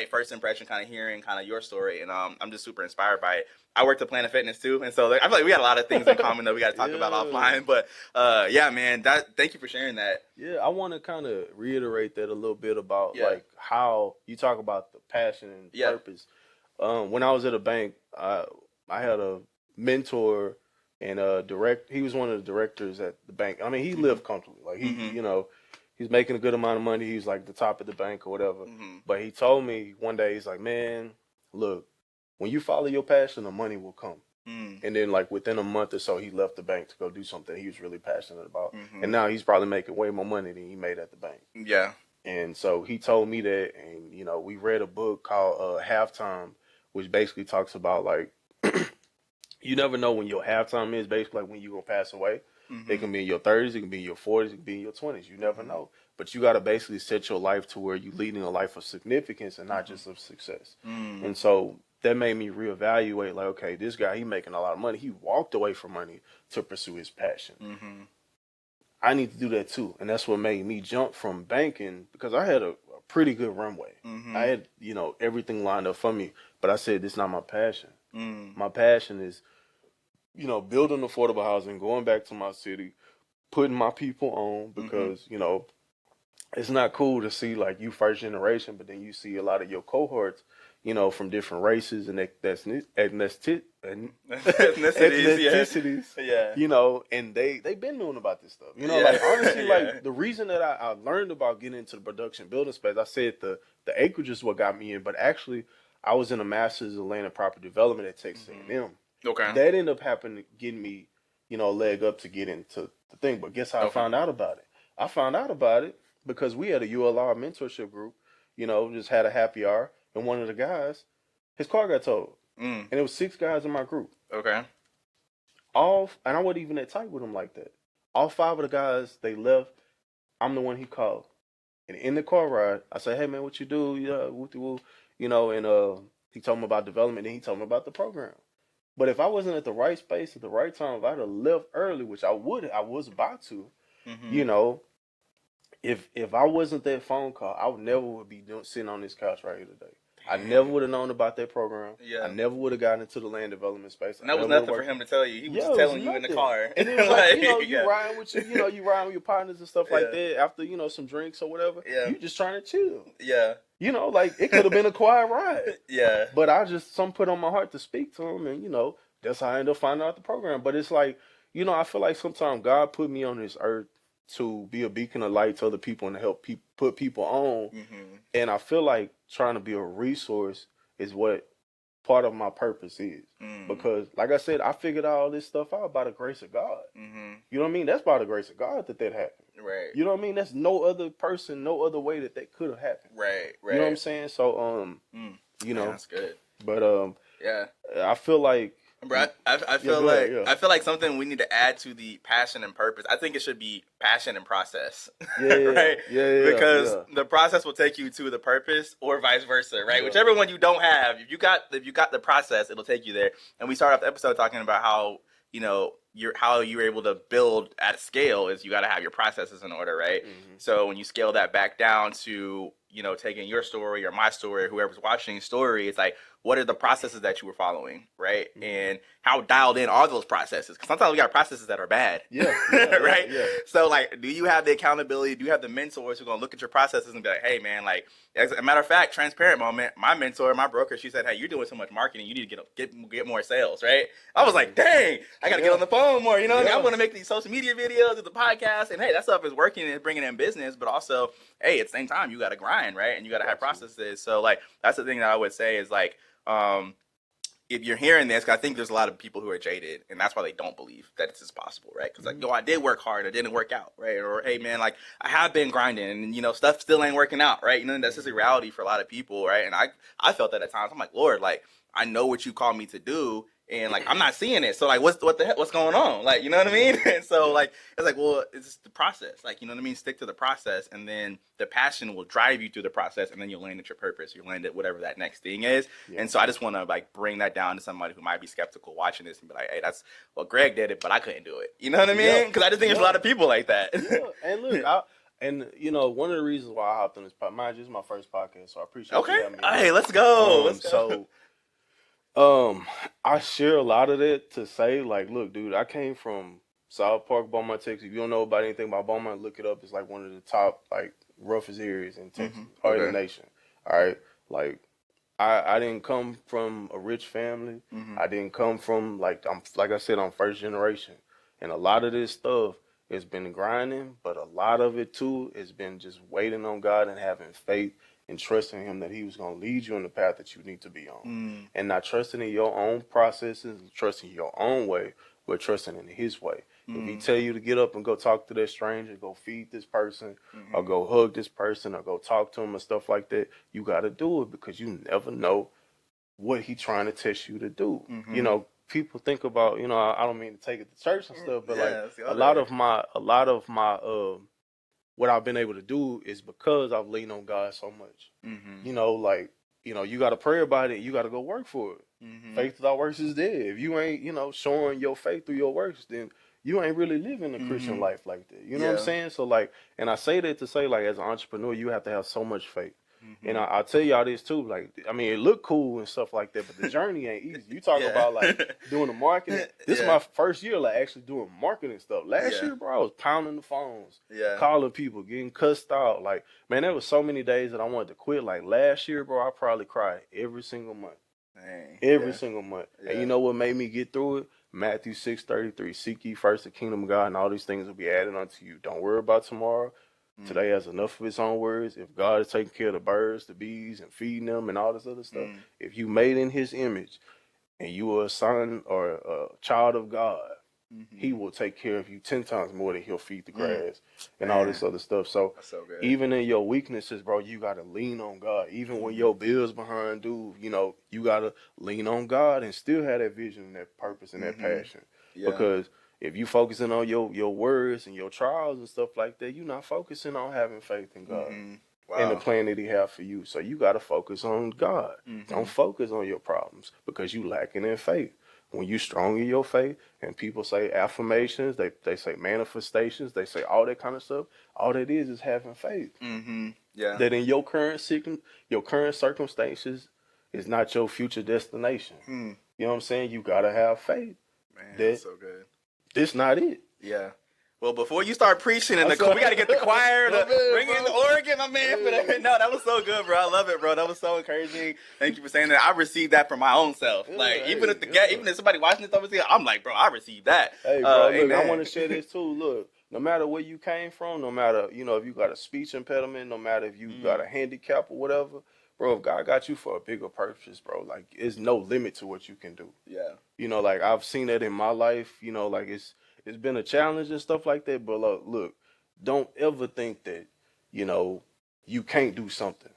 first impression, kind of hearing kind of your story, and I'm just super inspired by it. I worked at Planet Fitness too, and so like, I feel like we got a lot of things in common that we got to talk about offline. But yeah, man, thank you for sharing that. Yeah, I want to kind of reiterate that a little bit about like how you talk about the passion and purpose. When I was at a bank, I had a mentor. And he was one of the directors at the bank. I mean, he lived comfortably. Like he, you know, he's making a good amount of money. He's like the top of the bank or whatever. But he told me one day, he's like, man, look, when you follow your passion, the money will come. And then like within a month or so, he left the bank to go do something he was really passionate about. And now he's probably making way more money than he made at the bank. Yeah. And so he told me that, and you know, we read a book called Halftime, which basically talks about like, you never know when your halftime is, basically like when you're going to pass away. It can be in your 30s, it can be in your 40s, it can be in your 20s. You never know. But you got to basically set your life to where you're leading a life of significance and not just of success. And so that made me reevaluate, like, okay, this guy, he making a lot of money. He walked away from money to pursue his passion. I need to do that too. And that's what made me jump from banking, because I had a pretty good runway. I had, you know, everything lined up for me. But I said, this is not my passion. My passion is, you know, building affordable housing, going back to my city, putting my people on, because, you know, it's not cool to see like you first generation, but then you see a lot of your cohorts, you know, from different races and ethnicities, you know, and they've been knowing about this stuff. You know, like honestly, like the reason that I learned about getting into the production building space, I said the acreage is what got me in, but actually I was in a master's in land and property development at Texas A&M. Okay. That ended up happening, getting me, you know, a leg up to get into the thing. But guess how I found out about it? I found out about it because we had a ULR mentorship group, you know, just had a happy hour. And one of the guys, his car got towed. And it was 6 guys in my group. Okay. And I wasn't even that tight with them like that. All 5 of the guys, they left. I'm the one he called. And in the car ride, I said, hey, man, what you do? Yeah, woo-de-woo. You know, and he told me about development, and he told me about the program. But if I wasn't at the right space at the right time, if I'd have left early, which I was about to, you know, if I wasn't that phone call, I would be sitting on this couch right here today. I never would have known about that program. I never would have gotten into the land development space. And that was nothing for him to tell you. He was just telling you in the car. And it was like, you know, you riding with you riding with your partners and stuff like that after, you know, some drinks or whatever. You just trying to chill. You know, like it could have been a quiet ride. But I just put on my heart to speak to him, and you know, that's how I ended up finding out the program. But it's like, you know, I feel like sometimes God put me on this earth to be a beacon of light to other people and to help put people on. And I feel like trying to be a resource is what part of my purpose is. Because, like I said, I figured all this stuff out by the grace of God. You know what I mean? That's by the grace of God that happened. Right. You know what I mean? That's no other person, no other way that could have happened. Right. You know what I'm saying? So, you know. That's good. But, I feel like. Bro, I feel like something we need to add to the passion and purpose. I think it should be passion and process, right? Because the process will take you to the purpose, or vice versa, right? Whichever one you don't have, if you got the process, it'll take you there. And we start off the episode talking about how, you know, you're able to build at scale is you got to have your processes in order, right? So when you scale that back down to, you know, taking your story or my story or whoever's watching story, it's like, what are the processes that you were following, right? And how dialed in are those processes? Because sometimes we got processes that are bad, right? Yeah. So like, do you have the accountability? Do you have the mentors who are gonna look at your processes and be like, hey man, like, as a matter of fact, transparent moment, my mentor, my broker, she said, hey, you're doing so much marketing, you need to get more sales, right? I was like, dang, I gotta get on the phone more, you know? I want to make these social media videos, do the podcast, and hey, that stuff is working and bringing in business, but also, hey, at the same time, you gotta grind, right? And you gotta have processes. So like, that's the thing that I would say is like, if you're hearing this, 'cause I think there's a lot of people who are jaded, and that's why they don't believe that this is possible, right? Because like, yo, I did work hard, it didn't work out, right? Or hey, man, like I have been grinding, and you know, stuff still ain't working out, right? You know, that's just a reality for a lot of people, right? And I felt that at times. I'm like, Lord, like I know what you called me to do, and like I'm not seeing it. So like, what the heck? What's going on? Like, you know what I mean? And so like, it's like, well, it's the process. Like, you know what I mean? Stick to the process, and then the passion will drive you through the process, and then you'll land at your purpose. You'll land at whatever that next thing is. And so I just want to like bring that down to somebody who might be skeptical watching this and be like, hey, that's well, Greg did it, but I couldn't do it. You know what I mean? Because I just think there's a lot of people like that. And look, and you know, one of the reasons why I hopped on this podcast, mind you, this is my first podcast, so I appreciate you having me. Hey, let's go. I share a lot of that to say, like, look, dude, I came from South Park, Beaumont, Texas. If you don't know about anything about Beaumont, look it up. It's like one of the top, like, roughest areas in Texas or in the nation. All right, like, I didn't come from a rich family. I didn't come from like I said, I'm first generation, and a lot of this stuff has been grinding, but a lot of it too has been just waiting on God and having faith and trusting Him that He was going to lead you in the path that you need to be on, and not trusting in your own processes, trusting your own way, but trusting in His way. If He tell you to get up and go talk to that stranger, go feed this person, or go hug this person, or go talk to him, and stuff like that, you got to do it because you never know what He trying to test you to do. You know, people think about, you know, I don't mean to take it to church and stuff, but like a lot of my what I've been able to do is because I've leaned on God so much. You know, like, you know, you got to pray about it. You got to go work for it. Faith without works is dead. If you ain't, you know, showing your faith through your works, then you ain't really living a Christian life like that. You know what I'm saying? So like, and I say that to say, like, as an entrepreneur, you have to have so much faith. And I'll tell y'all this too. Like, I mean, it look cool and stuff like that, but the journey ain't easy. You talk about like doing the marketing. This is my first year, like actually doing marketing stuff. Last year, bro, I was pounding the phones, calling people, getting cussed out. Like, man, there was so many days that I wanted to quit. Like last year, bro, I probably cried every single month. Every single month. And you know what made me get through it? Matthew 6:33. Seek ye first the kingdom of God, and all these things will be added unto you. Don't worry about tomorrow. Today has enough of its own worries. If God is taking care of the birds, the bees, and feeding them and all this other stuff, if you made in His image and you are a son or a child of God, He will take care of you 10 times more than He'll feed the grass and all this other stuff. So even in your weaknesses, bro, you got to lean on God. Even when your bills behind due, you know, you got to lean on God and still have that vision and that purpose and that passion. Because if you focusing on your words and your trials and stuff like that, you're not focusing on having faith in God and the plan that He have for you. So you got to focus on God. Don't focus on your problems because you lacking in faith. When you strong in your faith and people say affirmations, they say manifestations, they say all that kind of stuff, all that is having faith. That in your current circumstances is not your future destination. You know what I'm saying? You got to have faith. Man, that's so good. This not it. Well, before you start preaching, we got to get the choir to bring in the organ, my man. No, that was so good, bro. I love it, bro. That was so encouraging. Thank you for saying that. I received that from my own self. Like, even if somebody watching this overseas, I'm like, bro, I received that. Hey, bro, look, I want to share this too. Look, no matter where you came from, no matter, you know, if you got a speech impediment, no matter if you got a handicap or whatever, bro, if God got you for a bigger purpose, bro, like, there's no limit to what you can do. You know, like, I've seen that in my life, you know, like, it's been a challenge and stuff like that, but look, don't ever think that, you know, you can't do something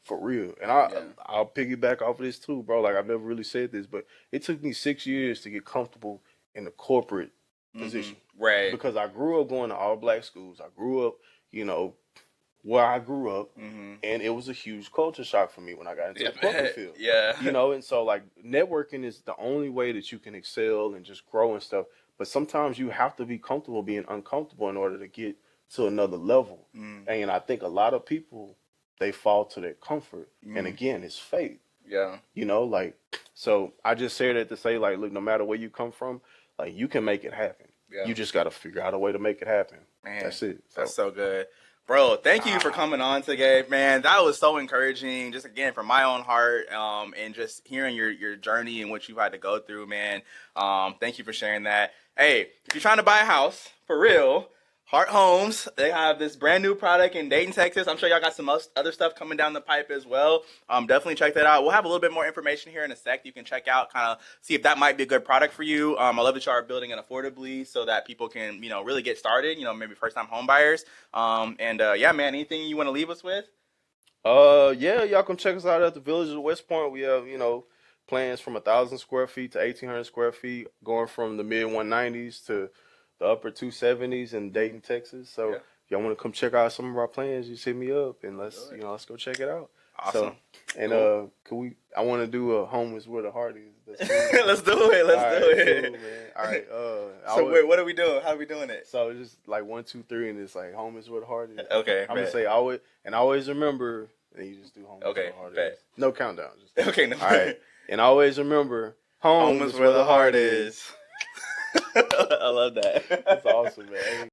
for real. And I'll piggyback off of this too, bro. Like, I've never really said this, but it took me 6 years to get comfortable in the corporate position. Right. Because I grew up going to all black schools. I grew up, you know, where I grew up, and it was a huge culture shock for me when I got into the corporate field. You know, and so, like, networking is the only way that you can excel and just grow and stuff. But sometimes you have to be comfortable being uncomfortable in order to get to another level. And I think a lot of people, they fall to their comfort. And again, it's faith. Yeah. You know, like, so I just say that to say, like, look, no matter where you come from, like, you can make it happen. Yeah. You just got to figure out a way to make it happen. Man, That's it. That's so good. Bro, thank you for coming on today, man. That was so encouraging. Just again, from my own heart, and just hearing your journey and what you've had to go through, man. Thank you for sharing that. Hey, if you're trying to buy a house for real, Hart Homes, they have this brand new product in Dayton, Texas. I'm sure y'all got some other stuff coming down the pipe as well. Definitely check that out. We'll have a little bit more information here in a sec. You can check out, kind of see if that might be a good product for you. I love that y'all are building it affordably so that people can, really get started, maybe first-time home buyers. Yeah, man, anything you want to leave us with? Yeah, y'all come check us out at the Village of West Point. We have, plans from 1,000 square feet to 1,800 square feet, going from the mid 190s to the upper 270s in Dayton, Texas. So if y'all want to come check out some of our plans, just hit me up and let's go check it out. Awesome. So, and I want to do a home is where the heart is. Let's do it. Let's do it. Cool, man. All right. So wait, what are we doing? How are we doing it? So it's just like 1, 2, 3, and it's like home is where the heart is. Okay. I'm gonna say always remember, and you just do home is where the heart is. No countdown. Just okay. No. All right. And always remember, home is where the heart is. I love that. That's awesome, man.